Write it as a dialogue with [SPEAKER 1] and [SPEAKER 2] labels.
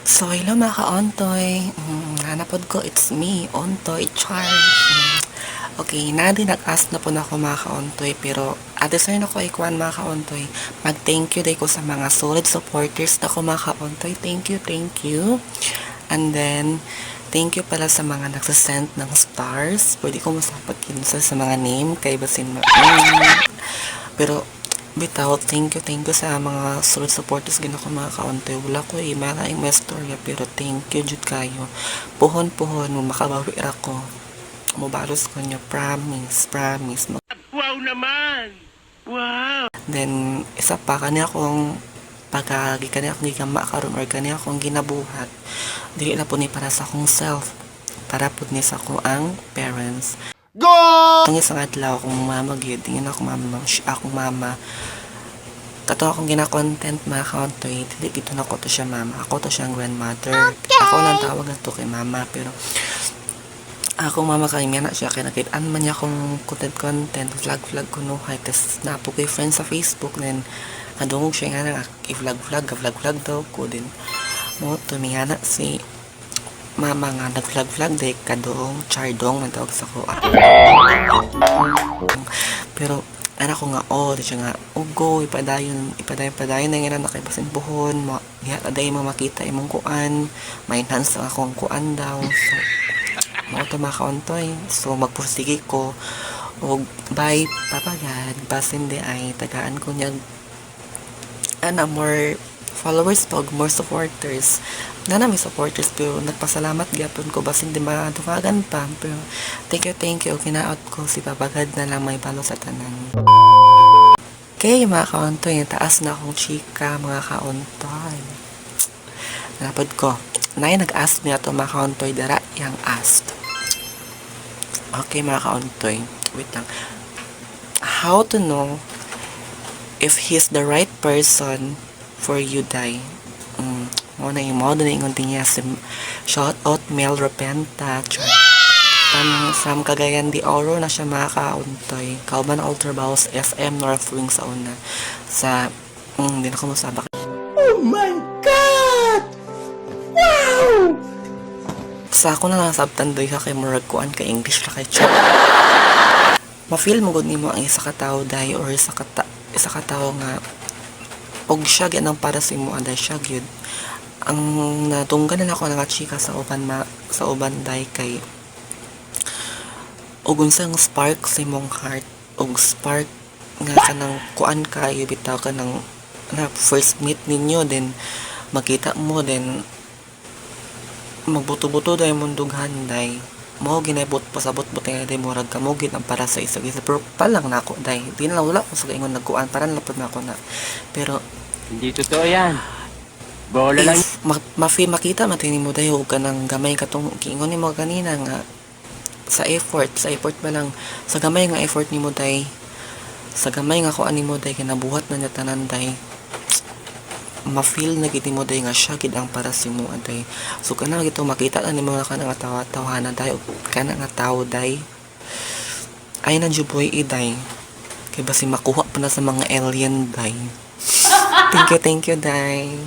[SPEAKER 1] So, hello mga ka-ontoy. Hanapod ko, it's me, Ontoy Charge. Okay, nadi nag-ask na po na ako mga ka-ontoy, pero adesay na ko ikuan mga ka-ontoy. Mag-thank you day ko sa mga solid supporters na ko mga ka-ontoy. Thank you, thank you. And then, thank you pala sa mga nagsasend ng stars. Pwede ko masapat kinsa sa mga name, kay basin pero, bitaw, thank you sa mga solid supporters gina ko mga kaontoy. Wala ko malaing may storya, pero thank you jud kayo. Puhon mo makabawi ra ko. Mubalos ko niya, promise.
[SPEAKER 2] Wow naman! Wow!
[SPEAKER 1] Then, isa pa, kanya akong kanya akong gigama karon or kanya akong ginabuhat. Dili na po ni para sa akong self. Para po ni sa ako ang parents.
[SPEAKER 2] Go!
[SPEAKER 1] Ang isang adlaw akong mama gyud, tingin akong mama. Kato akong gina-content mga kaontoy, dili gito na ko to siya mama. Ako to siyang grandmother.
[SPEAKER 3] Okay.
[SPEAKER 1] Ako lang tawag na to kay mama, pero akong mama kay miya na siya, kaya nakitaan man niya akong content, vlog ko no, hay, tas napo kay friends sa Facebook, then nadungog siya nga na, i-vlog daw ko, din mo, tumiya na si mama nga, nag-vlog day kadong, chardong, man tawag sa ko. Pero, anak ko nga, di siya nga, go, ipadayon na nga na kay basin buhon, diha na day mo makita imong kuan, ma-enhance ang akong kuan daw, so, mga ito mga kaontoy. So, magpursige ko. O, bye, papagad. Basin di ay, tagaan ko niya, more followers pag, more supporters. May supporters, pero nagpasalamat gyapon ko. Basin di madukagan pa. Pero, thank you. Kinaot ko si papagad na lang may balo sa tanan. Okay, mga kaontoy. Taas na akong chika, mga kaontoy. Napad ko. Nag-ask niya to mga kaontoy, dara yang asked. Okay, mga kaontoy. Wait lang. How to know if he's the right person for you, day? Muna yung niya si shout out Mel Repenta. From Cagayan de Oro na siya mga kaontoy. Kauban Ultra Baus FM North Wing sa una. Sa, hindi na ko masabak.
[SPEAKER 2] Oh my God! Wow!
[SPEAKER 1] Sa ako na nasabtan doy ka kay murag kuan kay English ra kay chat. Ma-feel mo gud nimo ang isa ka tawo day or isa ka tawo nga og siya gyud para sa imo aday siya gyud. Ang natunggan na ako nga chika sa uban day kay og unsang spark sa imong heart og spark nga kanang kuan kayo bitaw ka ng na first meet ninyo, then makita mo, then magbuto-buto dahil mong dughan dahil mo ginabot pasabot butay dahil murag kamugit ang para sa isa-isa, pero palang na ako dahil di na wala ko sa ingon nagkuan para lapod na ako na, pero
[SPEAKER 2] Hindi totoo yan. Bola lang.
[SPEAKER 1] makita matini mo dahil ka ng gamay katong kiingon ni mo kanina nga sa effort ba lang sa gamay nga effort ni mo dahil sa gamay nga kuan ni mo dahil kinabuhat na niya tanan dahil ma-feel na gid mo day nga siya gid ang para sa imo aday. So kana gito makita na nimo kana nga tawa-tawanan day kana nga tawo day. Ay na juboy iday. Kay basi makuha pa na sa mga alien day. Thank you day.